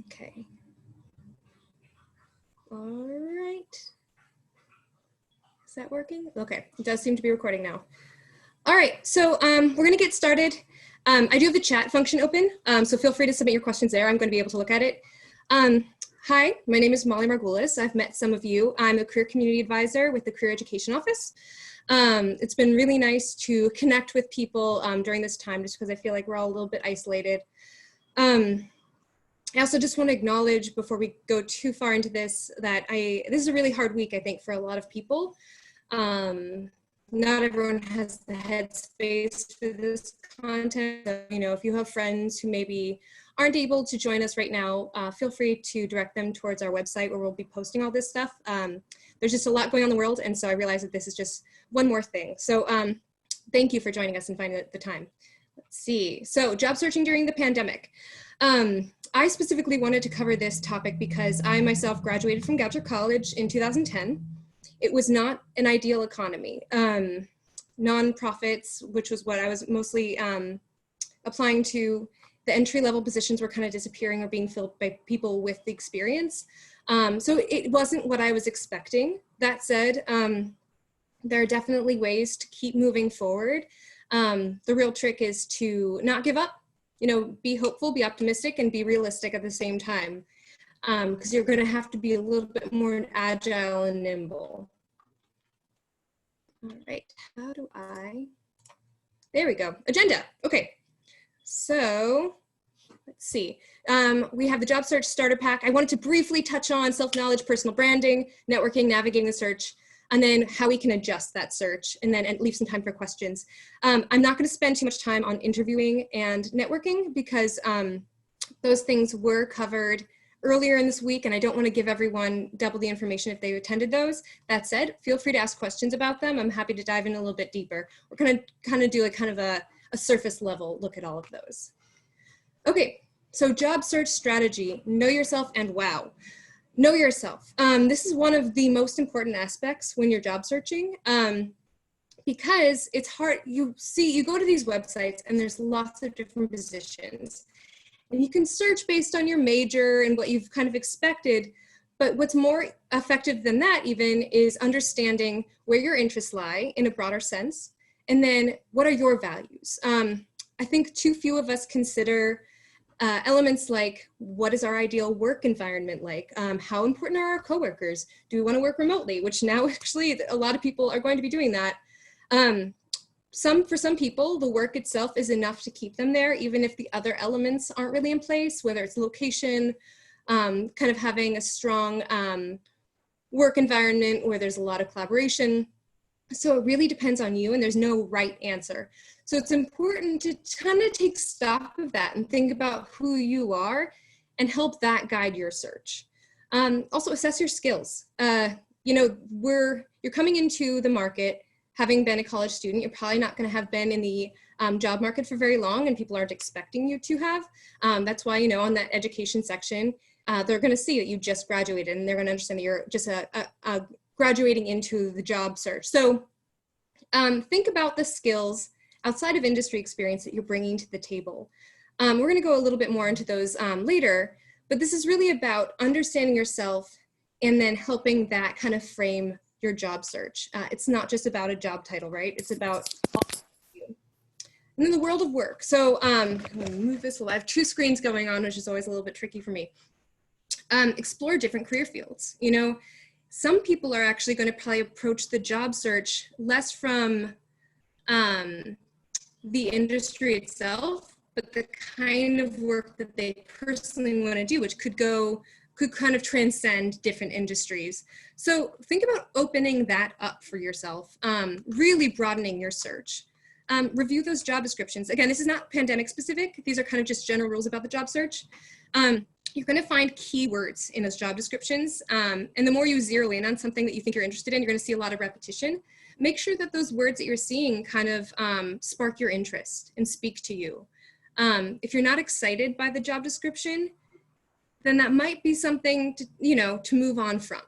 Okay. All right. Is that working? Okay, it does seem to be recording now. All right, so we're going to get started. I do have the chat function open, so feel free to submit your questions there. I'm going to be able to look at it. Hi, my name is Molly Margulies. I've met some of you. I'm a career community advisor with the Career Education Office. It's been really nice to connect with people during this time, just because I feel like we're all a little bit isolated. I also just want to acknowledge before we go too far into this that this is a really hard week, I think, for a lot of people. Not everyone has the headspace for this content. So, you know, if you have friends who maybe aren't able to join us right now, feel free to direct them towards our website where we'll be posting all this stuff. There's just a lot going on in the world, and so I realize that this is just one more thing. So thank you for joining us and finding the time. Let's see. So job searching during the pandemic. I specifically wanted to cover this topic because I myself graduated from Goucher College in 2010. It was not an ideal economy. Nonprofits, which was what I was mostly applying to, the entry-level positions were kind of disappearing or being filled by people with the experience. So it wasn't what I was expecting. That said, there are definitely ways to keep moving forward. The real trick is to not give up, you know, be hopeful, be optimistic, and be realistic at the same time, because you're going to have to be a little bit more agile and nimble. All right, how do there we go, agenda. Okay, so let's see. We have the job search starter pack. I wanted to briefly touch on self-knowledge, personal branding, networking, navigating the search, and then how we can adjust that search, and then leave some time for questions. I'm not going to spend too much time on interviewing and networking because those things were covered earlier in this week, and I don't want to give everyone double the information if they attended those. That said, feel free to ask questions about them. I'm happy to dive in a little bit deeper. We're going to kind of do a surface level look at all of those. Okay, so job search strategy, know yourself and wow. Know yourself. This is one of the most important aspects when you're job searching, because it's hard. You go to these websites and there's lots of different positions. And you can search based on your major and what you've kind of expected, but what's more effective than that even is understanding where your interests lie in a broader sense, and then what are your values. I think too few of us consider elements like, what is our ideal work environment like? How important are our coworkers? Do we want to work remotely? Which now actually a lot of people are going to be doing that. For some people, the work itself is enough to keep them there, even if the other elements aren't really in place, whether it's location, kind of having a strong work environment where there's a lot of collaboration. So it really depends on you, and there's no right answer. So it's important to kind of take stock of that and think about who you are and help that guide your search. Also assess your skills. You know, you're coming into the market. Having been a college student, you're probably not going to have been in the job market for very long, and people aren't expecting you to have. That's why, you know, on that education section, they're going to see that you just graduated, and they're going to understand that you're just graduating into the job search. So think about the skills outside of industry experience that you're bringing to the table. We're going to go a little bit more into those later, but this is really about understanding yourself and then helping that kind of frame your job search. It's not just about a job title, right? It's about you. And then the world of work. So I'm gonna move this. I have two screens going on, which is always a little bit tricky for me. Explore different career fields. You know, some people are actually going to probably approach the job search less from the industry itself, but the kind of work that they personally want to do, which could kind of transcend different industries. So think about opening that up for yourself, really broadening your search. Review those job descriptions. Again, this is not pandemic specific. These are kind of just general rules about the job search. You're going to find keywords in those job descriptions. And the more you zero in on something that you think you're interested in, you're going to see a lot of repetition. Make sure that those words that you're seeing kind of spark your interest and speak to you. If you're not excited by the job description, then that might be something to, you know, to move on from.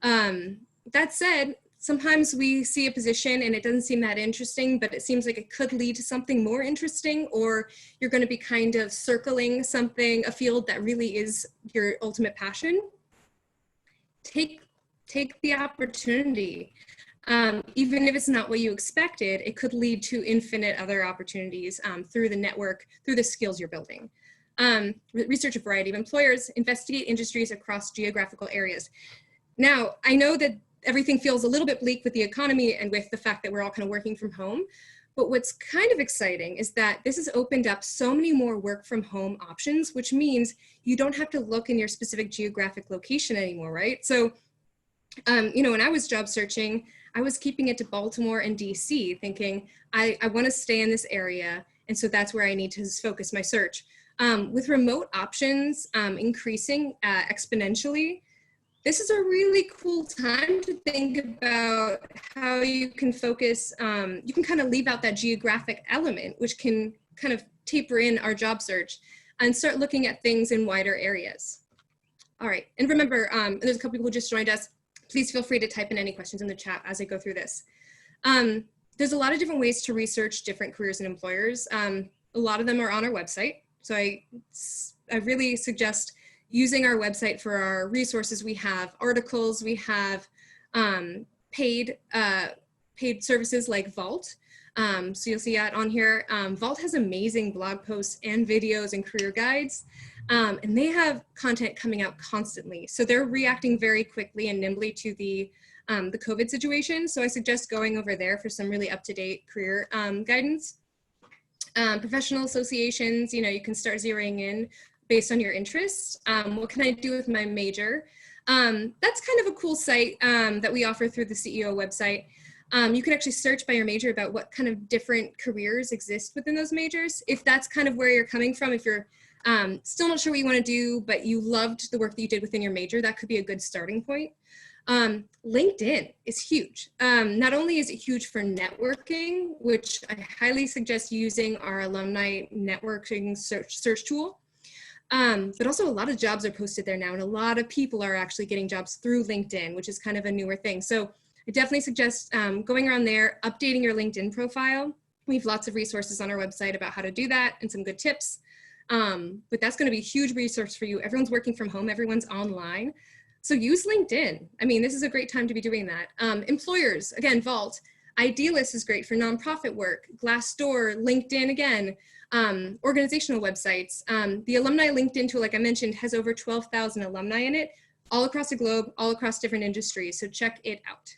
That said, sometimes we see a position and it doesn't seem that interesting, but it seems like it could lead to something more interesting, or you're going to be kind of circling something, a field that really is your ultimate passion. Take the opportunity. Even if it's not what you expected, it could lead to infinite other opportunities through the network, through the skills you're building. Research a variety of employers, investigate industries across geographical areas. Now, I know that everything feels a little bit bleak with the economy and with the fact that we're all kind of working from home, but what's kind of exciting is that this has opened up so many more work from home options, which means you don't have to look in your specific geographic location anymore, right? So, you know, when I was job searching, I was keeping it to Baltimore and DC, thinking I want to stay in this area, and so that's where I need to focus my search. With remote options increasing exponentially, this is a really cool time to think about how you can focus, you can kind of leave out that geographic element, which can kind of taper in our job search, and start looking at things in wider areas. All right, and remember, there's a couple people who just joined us. Please feel free to type in any questions in the chat as I go through this. There's a lot of different ways to research different careers and employers. A lot of them are on our website. So I really suggest using our website for our resources. We have articles, we have paid services like Vault. So you'll see that on here. Vault has amazing blog posts and videos and career guides. And they have content coming out constantly. So they're reacting very quickly and nimbly to the COVID situation. So I suggest going over there for some really up-to-date career guidance. Professional associations, you know, you can start zeroing in based on your interests. What can I do with my major? That's kind of a cool site that we offer through the CEO website. You can actually search by your major about what kind of different careers exist within those majors. If that's kind of where you're coming from, if you're still not sure what you want to do, but you loved the work that you did within your major, that could be a good starting point. LinkedIn is huge. Not only is it huge for networking, which I highly suggest using our alumni networking search tool, but also a lot of jobs are posted there now, and a lot of people are actually getting jobs through LinkedIn, which is kind of a newer thing. So I definitely suggest going around there, updating your LinkedIn profile. We have lots of resources on our website about how to do that and some good tips. But that's going to be a huge resource for you. Everyone's working from home, everyone's online. So use LinkedIn. I mean, this is a great time to be doing that. Employers, again, Vault. Idealist is great for nonprofit work. Glassdoor, LinkedIn again. Organizational websites. The alumni LinkedIn tool, like I mentioned, has over 12,000 alumni in it, all across the globe, all across different industries. So check it out.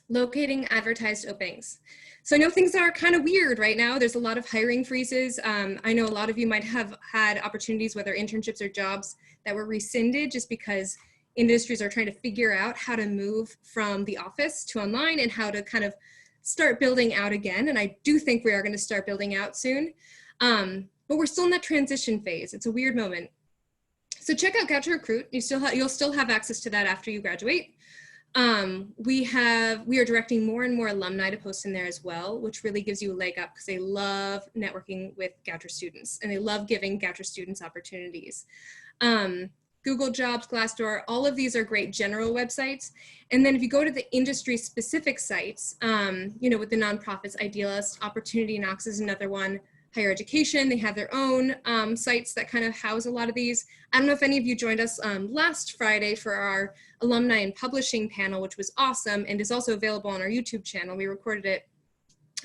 Locating advertised openings. So I know things are kind of weird right now. There's a lot of hiring freezes. I know a lot of you might have had opportunities, whether internships or jobs, that were rescinded just because industries are trying to figure out how to move from the office to online and how to kind of start building out again. And I do think we are going to start building out soon. But we're still in that transition phase. It's a weird moment. So check out Goucher Recruit. You'll still have access to that after you graduate. We are directing more and more alumni to post in there as well, which really gives you a leg up because they love networking with Goucher students and they love giving Goucher students opportunities. Google Jobs, Glassdoor, all of these are great general websites. And then if you go to the industry specific sites, you know, with the nonprofits, Idealist, Opportunity Knox is another one. Higher education, they have their own sites that kind of house a lot of these. I don't know if any of you joined us last Friday for our alumni and publishing panel, which was awesome and is also available on our YouTube channel. We recorded it.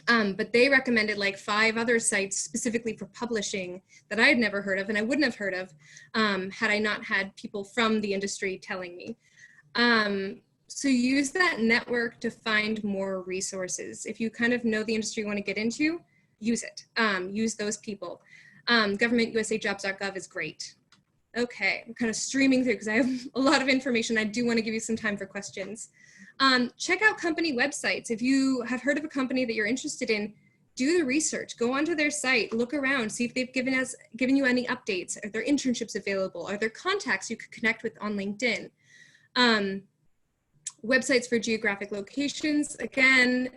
But they recommended like 5 other sites specifically for publishing that I had never heard of and I wouldn't have heard of had I not had people from the industry telling me. So use that network to find more resources. If you kind of know the industry you want to get into, use it. Use those people. GovernmentUSAJobs.gov is great. Okay, I'm kind of streaming through because I have a lot of information. I do want to give you some time for questions. Check out company websites. If you have heard of a company that you're interested in, do the research. Go onto their site, look around, see if they've given you any updates. Are there internships available? Are there contacts you could connect with on LinkedIn? Websites for geographic locations, again,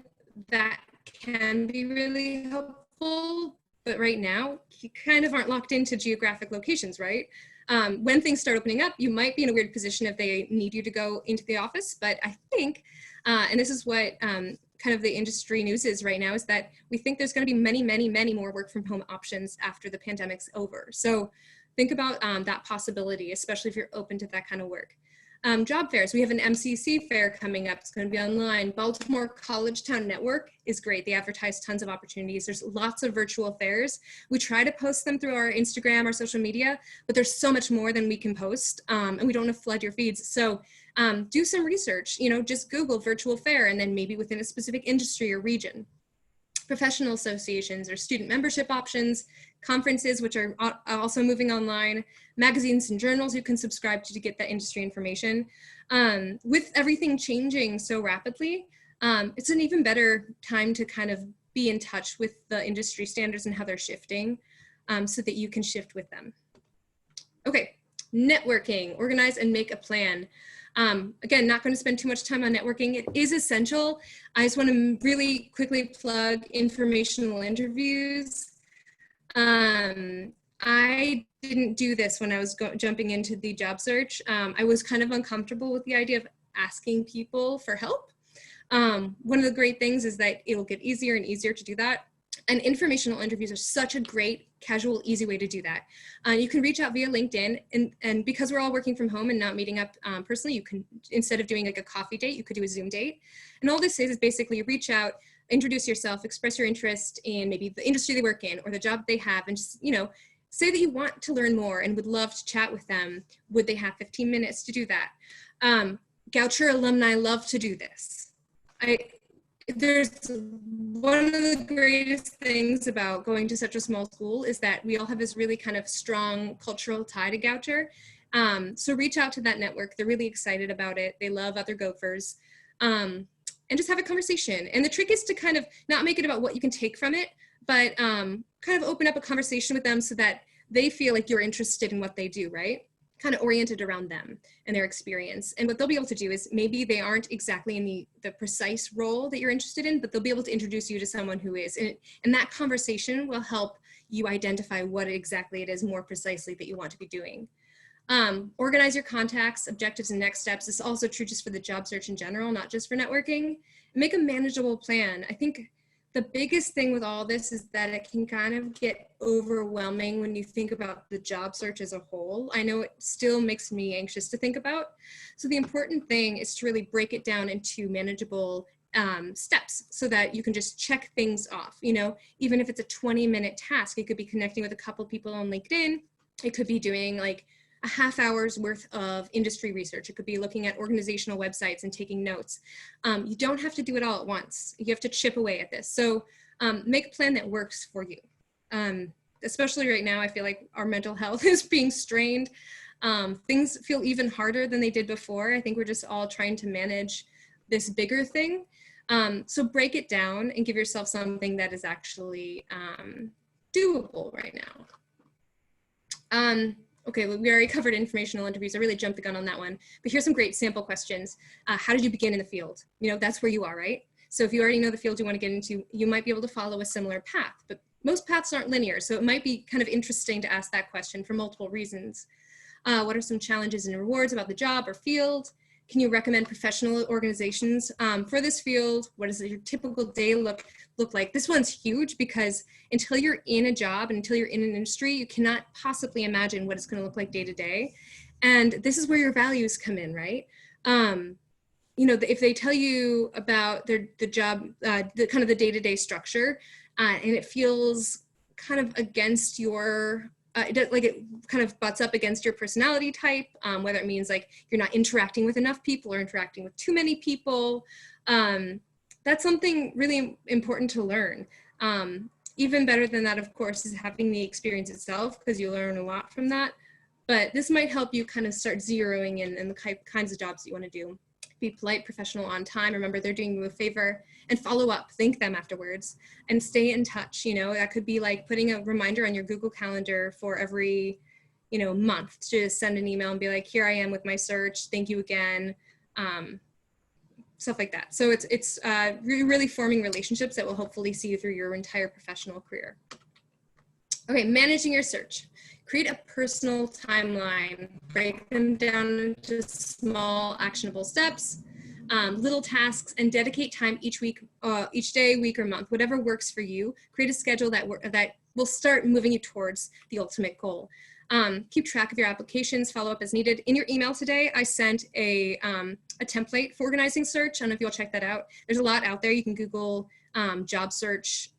that can be really helpful, but right now you kind of aren't locked into geographic locations, right? When things start opening up, you might be in a weird position if they need you to go into the office. But I think, and this is what kind of the industry news is right now, is that we think there's going to be many, many, many more work from home options after the pandemic's over. So think about that possibility, especially if you're open to that kind of work. Job fairs, we have an MCC fair coming up. It's going to be online. Baltimore College Town Network is great. They advertise tons of opportunities. There's lots of virtual fairs. We try to post them through our Instagram, our social media, but there's so much more than we can post, and we don't want to flood your feeds. So do some research, just Google virtual fair, and then maybe within a specific industry or region. Professional associations or student membership options, conferences, which are also moving online, magazines and journals you can subscribe to get that industry information. With everything changing so rapidly, it's an even better time to kind of be in touch with the industry standards and how they're shifting, so that you can shift with them. Okay, networking, organize and make a plan. Again, not going to spend too much time on networking. It is essential. I just want to really quickly plug informational interviews. I didn't do this when I was jumping into the job search. I was kind of uncomfortable with the idea of asking people for help. One of the great things is that it will get easier and easier to do that. And informational interviews are such a great, casual, easy way to do that. You can reach out via LinkedIn, and because we're all working from home and not meeting up personally, you can, instead of doing like a coffee date, you could do a Zoom date. And all this is basically reach out, introduce yourself, express your interest in maybe the industry they work in or the job they have, and just, say that you want to learn more and would love to chat with them. Would they have 15 minutes to do that? Goucher alumni love to do this. There's one of the greatest things about going to such a small school is that we all have this really kind of strong cultural tie to Goucher. So reach out to that network. They're really excited about it. They love other Gophers. And just have a conversation. And the trick is to kind of not make it about what you can take from it, but kind of open up a conversation with them so that they feel like you're interested in what they do, right? Kind of oriented around them and their experience. And what they'll be able to do is maybe they aren't exactly in the precise role that you're interested in, but they'll be able to introduce you to someone who is. And that conversation will help you identify what exactly it is more precisely that you want to be doing. Organize your contacts, objectives, and next steps. This is also true just for the job search in general, not just for networking. Make a manageable plan. I think the biggest thing with all this is that it can kind of get overwhelming when you think about the job search as a whole. I know it still makes me anxious to think about. So the important thing is to really break it down into manageable steps so that you can just check things off. Even if it's a 20-minute task, it could be connecting with a couple people on LinkedIn. It could be doing like a half hour's worth of industry research. It could be looking at organizational websites and taking notes. You don't have to do it all at once. You have to chip away at this. So make a plan that works for you. Especially right now, I feel like our mental health is being strained. Things feel even harder than they did before. I think we're just all trying to manage this bigger thing. So break it down and give yourself something that is actually doable right now. Okay, well, we already covered informational interviews. I really jumped the gun on that one. But here's some great sample questions. How did you begin in the field? That's where you are, right? So if you already know the field you want to get into, you might be able to follow a similar path. But most paths aren't linear, so it might be kind of interesting to ask that question for multiple reasons. What are some challenges and rewards about the job or field? Can you recommend professional organizations for this field? What does your typical day look like? This one's huge because until you're in a job and until you're in an industry, you cannot possibly imagine what it's going to look like day to day. And this is where your values come in, right? If they tell you about the job, the kind of the day-to-day structure, and it feels kind of against your it kind of butts up against your personality type, whether it means like you're not interacting with enough people or interacting with too many people. That's something really important to learn. Even better than that, of course, is having the experience itself, because you learn a lot from that. But this might help you kind of start zeroing in the kinds of jobs that you want to do. Be polite, professional, on time. Remember, they're doing you a favor, and follow up. Thank them afterwards, and stay in touch. That could be like putting a reminder on your Google Calendar for every, month to send an email and be like, here I am with my search. Thank you again. Stuff like that. So it's really forming relationships that will hopefully see you through your entire professional career. Okay, managing your search. Create a personal timeline, break them down into small actionable steps, little tasks, and dedicate time each week, each day, week, or month, whatever works for you. Create a schedule that will start moving you towards the ultimate goal. Keep track of your applications, follow up as needed. In your email today, I sent a template for organizing search. I don't know if you'll check that out. There's a lot out there. You can Google job search,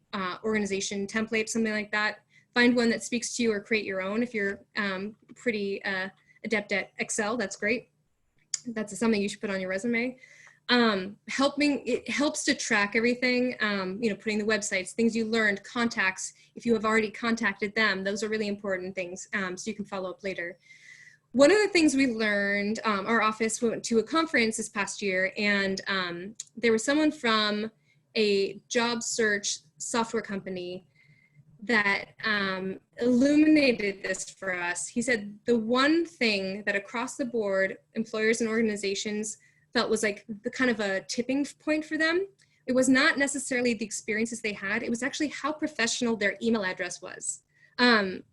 organization template, something like that. Find one that speaks to you or create your own. If you're pretty adept at Excel, that's great. That's something you should put on your resume. It helps to track everything, putting the websites, things you learned, contacts, if you have already contacted them, those are really important things, so you can follow up later. One of the things we learned, our office went to a conference this past year, and there was someone from a job search software company that illuminated this for us. He said the one thing that across the board employers and organizations felt was like the kind of a tipping point for them, it was not necessarily the experiences they had, it was actually how professional their email address was.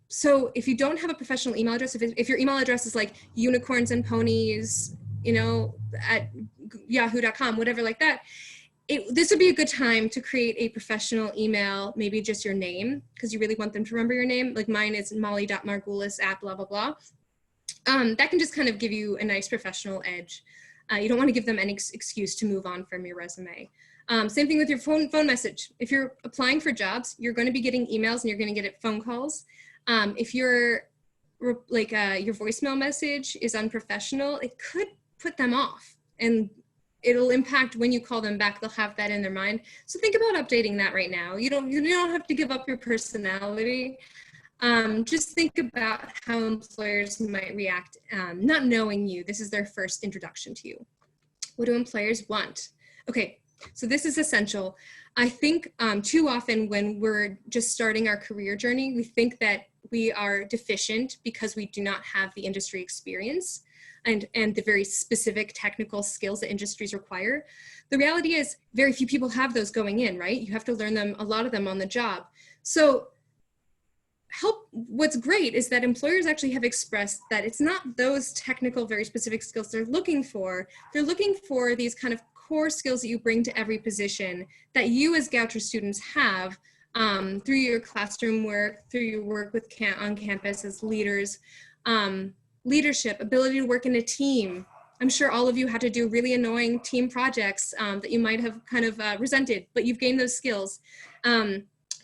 So if you don't have a professional email address, if your email address is like unicorns and ponies, at yahoo.com, whatever like that, this would be a good time to create a professional email, maybe just your name, because you really want them to remember your name. Like mine is molly.margulies at blah, blah, blah. That can just kind of give you a nice professional edge. You don't want to give them any excuse to move on from your resume. Same thing with your phone message. If you're applying for jobs, you're going to be getting emails and you're going to get phone calls. If your voicemail message is unprofessional, it could put them off, and it'll impact when you call them back. They'll have that in their mind. So think about updating that right now. You don't have to give up your personality. Just think about how employers might react, not knowing you. This is their first introduction to you. What do employers want? Okay, so this is essential. I think too often when we're just starting our career journey, we think that we are deficient because we do not have the industry experience and the very specific technical skills that industries require. The reality is very few people have those going in, right? You have to learn them, a lot of them on the job. So what's great is that employers actually have expressed that it's not those technical, very specific skills they're looking for. They're looking for these kind of core skills that you bring to every position that you as Goucher students have through your classroom work, through your work on campus as leaders, leadership, ability to work in a team. I'm sure all of you had to do really annoying team projects that you might have kind of resented, but you've gained those skills.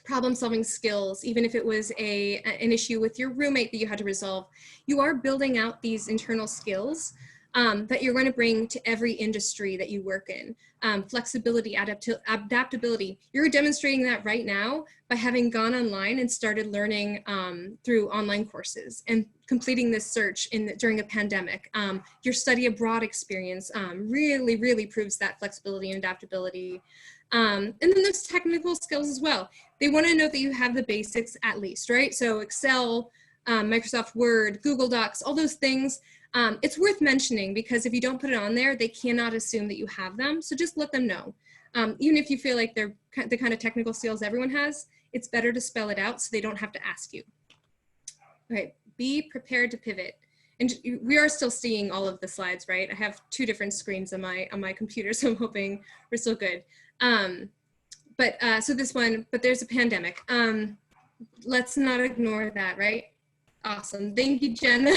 Problem-solving skills, even if it was an issue with your roommate that you had to resolve. You are building out these internal skills that you're going to bring to every industry that you work in. Flexibility, adaptability. You're demonstrating that right now by having gone online and started learning through online courses and completing this search during a pandemic. Your study abroad experience really, really proves that flexibility and adaptability. And then there's technical skills as well. They want to know that you have the basics at least, right? So Excel, Microsoft Word, Google Docs, all those things. It's worth mentioning because if you don't put it on there, they cannot assume that you have them. So just let them know. Even if you feel like they're the kind of technical skills everyone has, it's better to spell it out so they don't have to ask you. All right, be prepared to pivot. And we are still seeing all of the slides, right? I have 2 different screens on my computer, so I'm hoping we're still good. So this one, but there's a pandemic. Let's not ignore that, right? Awesome, thank you, Jenna.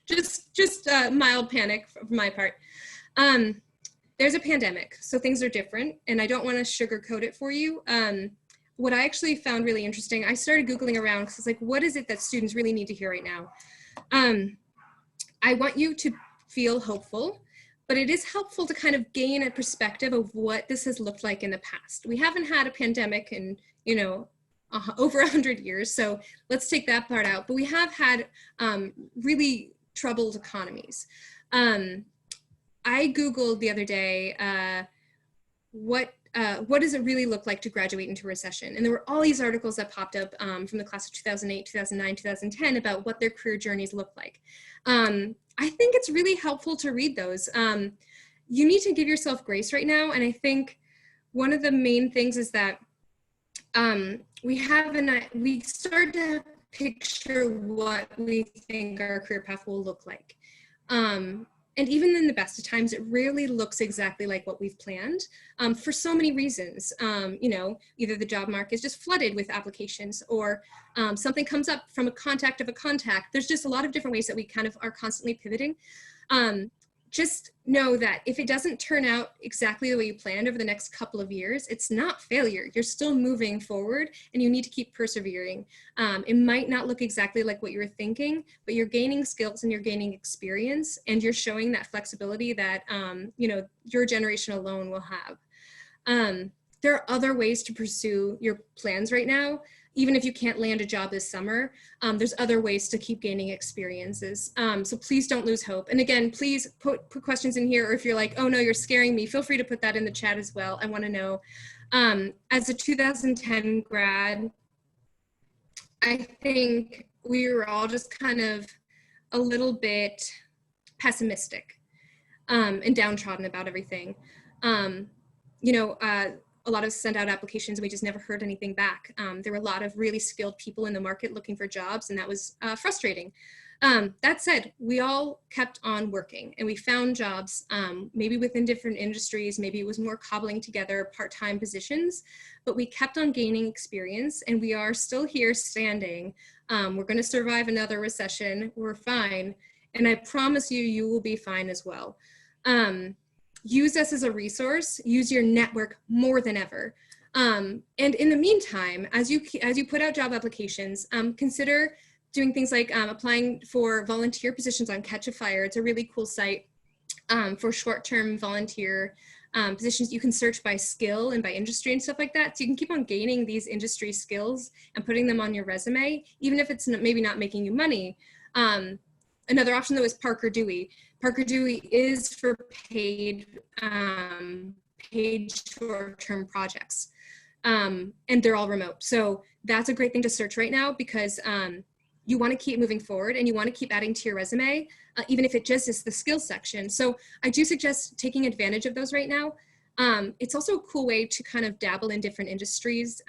just mild panic from my part. There's a pandemic, so things are different, and I don't want to sugarcoat it for you. What I actually found really interesting, I started Googling around because it's like, what is it that students really need to hear right now? I want you to feel hopeful, but it is helpful to kind of gain a perspective of what this has looked like in the past. We haven't had a pandemic in, over 100 years, so let's take that part out. But we have had really troubled economies. I Googled the other day, what does it really look like to graduate into recession? And there were all these articles that popped up from the class of 2008, 2009, 2010 about what their career journeys look like. I think it's really helpful to read those. You need to give yourself grace right now. And I think one of the main things is that we start to picture what we think our career path will look like. And even in the best of times, it rarely looks exactly like what we've planned for so many reasons. You know, either the job market is just flooded with applications, or something comes up from a contact of a contact. There's just a lot of different ways that we kind of are constantly pivoting. Just know that if it doesn't turn out exactly the way you planned over the next couple of years, it's not failure. You're still moving forward, and you need to keep persevering. It might not look exactly like what you were thinking, but you're gaining skills and you're gaining experience, and you're showing that flexibility that you know, your generation alone will have. There are other ways to pursue your plans right now. Even if you can't land a job this summer, there's other ways to keep gaining experiences. So please don't lose hope. And again, please put questions in here, or if you're like, oh no, you're scaring me, feel free to put that in the chat as well. I want to know. As a 2010 grad, I think we were all just kind of a little bit pessimistic and downtrodden about everything. You know, a lot of us sent out applications and we just never heard anything back. There were a lot of really skilled people in the market looking for jobs, and that was frustrating. That said, we all kept on working and we found jobs, maybe within different industries, maybe it was more cobbling together part-time positions, but we kept on gaining experience, and we are still here standing. We're gonna survive another recession, we're fine, and I promise you, you will be fine as well. Use us as a resource, use your network more than ever. And in the meantime, as you put out job applications, consider doing things like applying for volunteer positions on Catch a Fire. It's a really cool site for short-term volunteer positions. You can search by skill and by industry and stuff like that. So you can keep on gaining these industry skills and putting them on your resume, even if it's maybe not making you money. Another option though is Parker Dewey. Parker Dewey is for paid short-term projects, and they're all remote. So that's a great thing to search right now, because you want to keep moving forward and you want to keep adding to your resume, even if it just is the skills section. So I do suggest taking advantage of those right now. It's also a cool way to kind of dabble in different industries.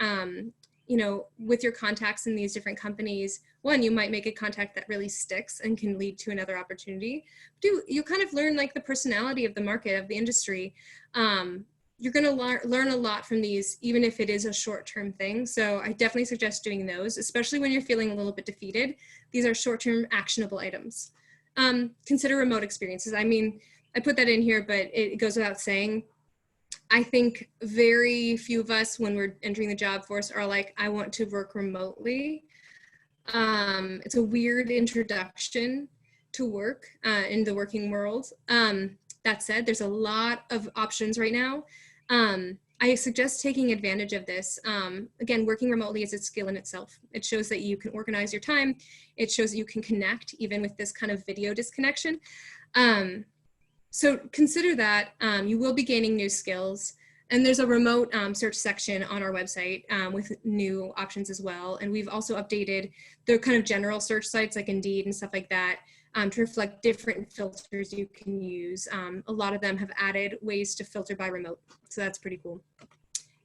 You know, with your contacts in these different companies, one, you might make a contact that really sticks and can lead to another opportunity. Two, you kind of learn like the personality of the market, of the industry. You're gonna learn a lot from these, even if it is a short-term thing. So I definitely suggest doing those, especially when you're feeling a little bit defeated. These are short-term actionable items. Consider remote experiences. I mean, I put that in here, but it goes without saying, I think very few of us, when we're entering the job force, are like, I want to work remotely. It's a weird introduction to work in the working world. That said, there's a lot of options right now. I suggest taking advantage of this. Again, working remotely is a skill in itself. It shows that you can organize your time. It shows that you can connect even with this kind of video disconnection. So consider that. You will be gaining new skills, and there's a remote search section on our website with new options as well. And we've also updated the kind of general search sites like Indeed and stuff like that to reflect different filters you can use. A lot of them have added ways to filter by remote, so that's pretty cool.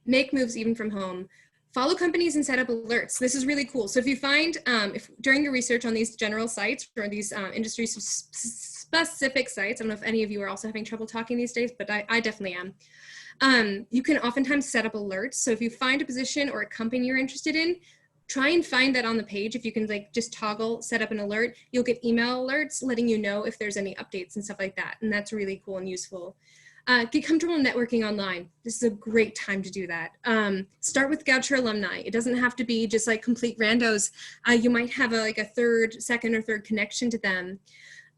Make moves even from home. Follow companies and set up alerts. This is really cool. So if you find, if during your research on these general sites or these industry specific sites, I don't know if any of you are also having trouble talking these days, but I definitely am. You can oftentimes set up alerts. So if you find a position or a company you're interested in, try and find that on the page. If you can like just toggle, set up an alert, you'll get email alerts letting you know if there's any updates and stuff like that. And that's really cool and useful. Get comfortable networking online. This is a great time to do that. Start with Goucher alumni. It doesn't have to be just like complete randos. You might have a second or third connection to them.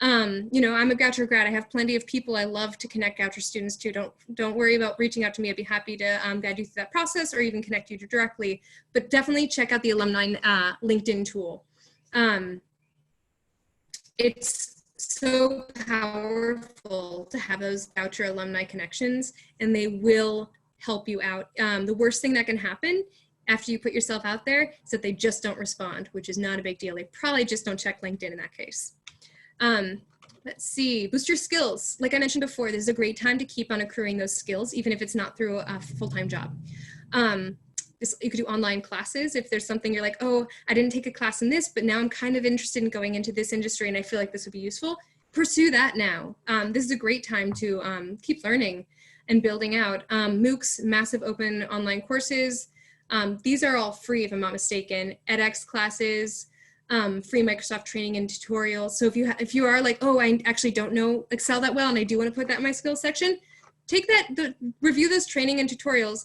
You know, I'm a Goucher grad. I have plenty of people I love to connect Goucher students to. Don't worry about reaching out to me. I'd be happy to guide you through that process or even connect you directly. But definitely check out the alumni LinkedIn tool. It's so powerful to have those Goucher alumni connections, and they will help you out. The worst thing that can happen after you put yourself out there is that they just don't respond, which is not a big deal. They probably just don't check LinkedIn in that case. Let's see, boost your skills. Like I mentioned before, this is a great time to keep on accruing those skills, even if it's not through a full-time job. you could do online classes if there's something you're like, oh, I didn't take a class in this, but now I'm kind of interested in going into this industry and I feel like this would be useful. Pursue that now. This is a great time to keep learning and building out. MOOCs, massive open online courses. These are all free if I'm not mistaken. edX classes, free Microsoft training and tutorials. So if you are like, oh, I actually don't know Excel that well and I do want to put that in my skills section, take that, review those training and tutorials.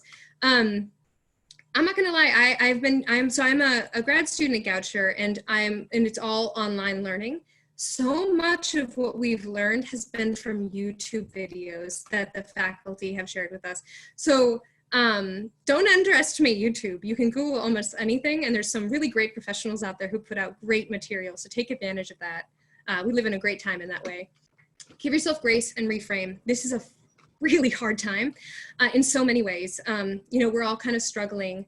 I'm not gonna lie, I'm a grad student at Goucher, and it's all online learning. So much of what we've learned has been from YouTube videos that the faculty have shared with us. So don't underestimate YouTube. You can Google almost anything, and there's some really great professionals out there who put out great material, so take advantage of that. We live in a great time in that way. Give yourself grace and reframe. This is a really hard time in so many ways. You know, we're all kind of struggling,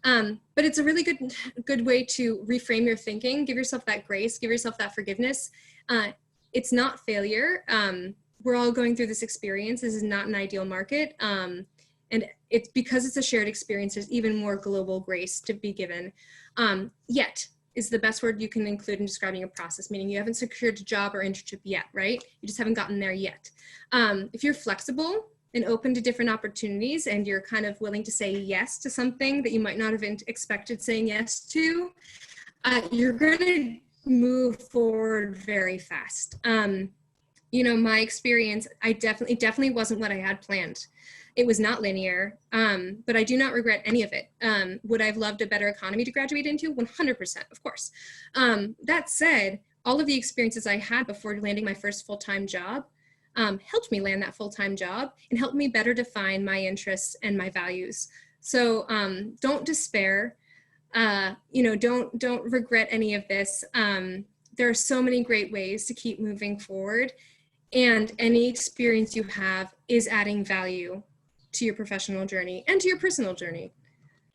but it's a really good way to reframe your thinking. Give yourself that grace, give yourself that forgiveness. It's not failure. We're all going through this experience. This is not an ideal market. And it's because it's a shared experience, there's even more global grace to be given. Yet is the best word you can include in describing your process, meaning you haven't secured a job or internship yet, right? You just haven't gotten there yet. If you're flexible and open to different opportunities and you're kind of willing to say yes to something that you might not have expected saying yes to, you're gonna move forward very fast. You know, my experience, it definitely wasn't what I had planned. It was not linear, but I do not regret any of it. Would I have loved a better economy to graduate into? 100%, of course. That said, all of the experiences I had before landing my first full-time job helped me land that full-time job and helped me better define my interests and my values. So don't despair. You know, don't regret any of this. There are so many great ways to keep moving forward, and any experience you have is adding value to your professional journey and to your personal journey.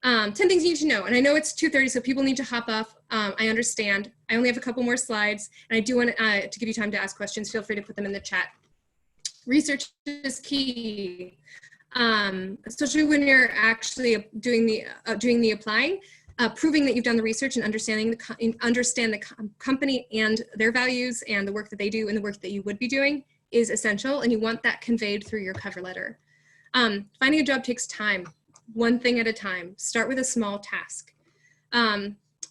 10 things you need to know. And I know it's 2:30, so people need to hop off. I understand. I only have a couple more slides, and I do want to give you time to ask questions. Feel free to put them in the chat. Research is key, especially when you're actually doing the applying. Proving that you've done the research and understand the company and their values and the work that they do and the work that you would be doing is essential, and you want that conveyed through your cover letter. Finding a job takes time, one thing at a time. Start with a small task.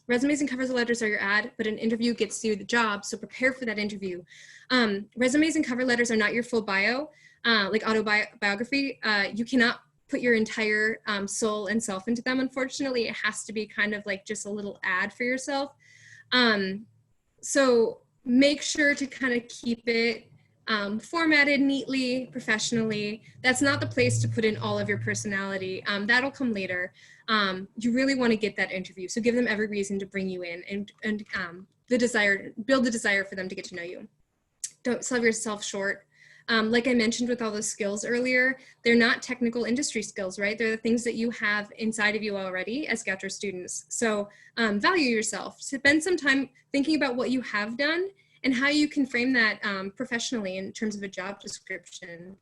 Resumes and cover letters are your ad, but an interview gets you the job, so prepare for that interview. Resumes and cover letters are not your full bio, like autobiography. You cannot put your entire soul and self into them. Unfortunately, it has to be kind of like just a little ad for yourself. So make sure to kind of keep it formatted neatly, professionally. That's not the place to put in all of your personality. That'll come later. You really want to get that interview. So give them every reason to bring you in and build the desire for them to get to know you. Don't sell yourself short. Like I mentioned with all those skills earlier, they're not technical industry skills, right? They're the things that you have inside of you already as Goucher students. So value yourself. Spend some time thinking about what you have done and how you can frame that professionally in terms of a job description.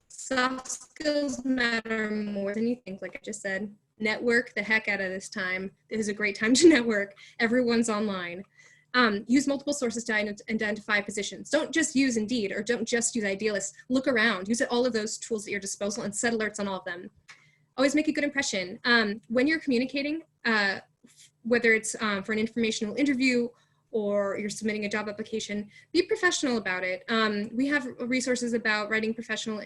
Soft skills matter more than you think, like I just said. Network the heck out of this time. It is a great time to network. Everyone's online. Use multiple sources to identify positions. Don't just use Indeed or don't just use Idealist. Look around, use all of those tools at your disposal and set alerts on all of them. Always make a good impression. When you're communicating, whether it's for an informational interview or you're submitting a job application, be professional about it. We have resources about writing professional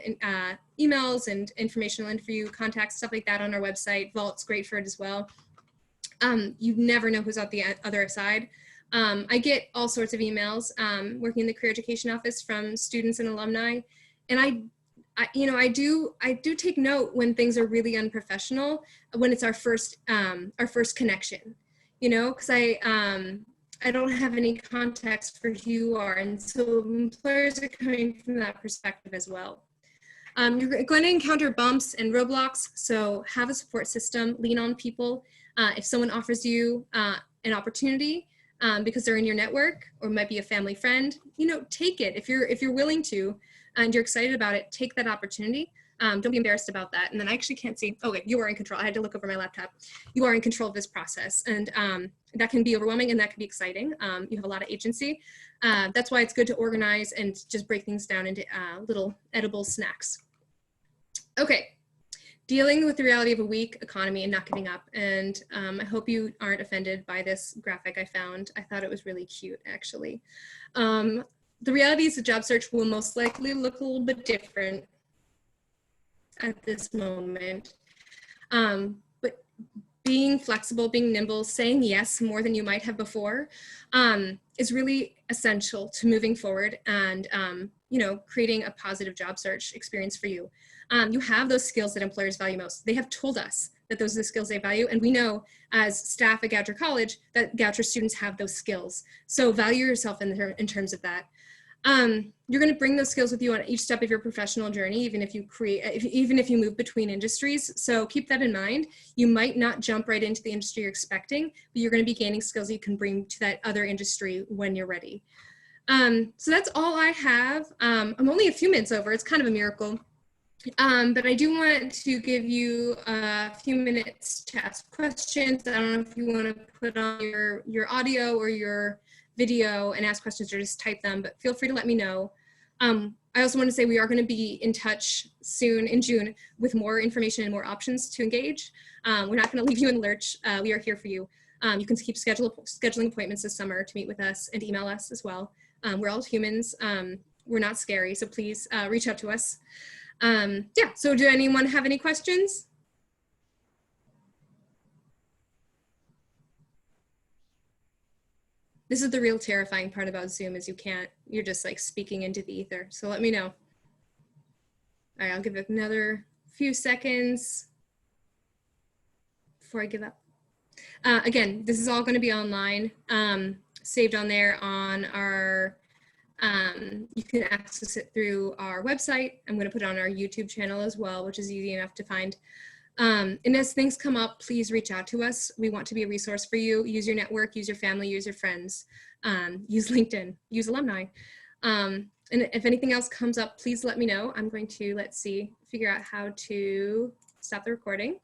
emails and informational interview contacts, stuff like that on our website. Vault's great for it as well. You never know who's on the other side. I get all sorts of emails working in the career education office from students and alumni, and I do take note when things are really unprofessional, when it's our first connection, you know, because I don't have any context for who you are, and so employers are coming from that perspective as well. You're going to encounter bumps and roadblocks, so have a support system, lean on people. If someone offers you an opportunity, because they're in your network or might be a family friend, you know, take it. If you're willing to and you're excited about it, take that opportunity. Don't be embarrassed about that. And then I actually can't see, okay, you are in control. I had to look over my laptop. You are in control of this process. And that can be overwhelming and that can be exciting. You have a lot of agency. That's why it's good to organize and just break things down into little edible snacks. Okay, dealing with the reality of a weak economy and not giving up. And I hope you aren't offended by this graphic I found. I thought it was really cute, actually. The reality is the job search will most likely look a little bit different at this moment. But being flexible, being nimble, saying yes more than you might have before is really essential to moving forward and you know, creating a positive job search experience for you. You have those skills that employers value most. They have told us that those are the skills they value, and we know as staff at Goucher College that Goucher students have those skills. So value yourself in terms of that. You're going to bring those skills with you on each step of your professional journey, even if you move between industries. So keep that in mind. You might not jump right into the industry you're expecting, but you're going to be gaining skills you can bring to that other industry when you're ready. So that's all I have. I'm only a few minutes over. It's kind of a miracle. But I do want to give you a few minutes to ask questions. I don't know if you want to put on your audio or your video and ask questions or just type them, but feel free to let me know. I also want to say we are going to be in touch soon in June with more information and more options to engage. We're not going to leave you in the lurch. We are here for you. You can keep scheduling appointments this summer to meet with us and email us as well. We're all humans. We're not scary, so please reach out to us. Yeah, so do anyone have any questions? This is the real terrifying part about Zoom is you're just like speaking into the ether. So let me know. All right, I'll give it another few seconds before I give up. Again, this is all going to be online, saved on there on our, you can access it through our website. I'm going to put it on our YouTube channel as well, which is easy enough to find. And as things come up, please reach out to us. We want to be a resource for you. Use your network, use your family, use your friends, use LinkedIn, use alumni. And if anything else comes up, please let me know. I'm going to, let's see, figure out how to stop the recording.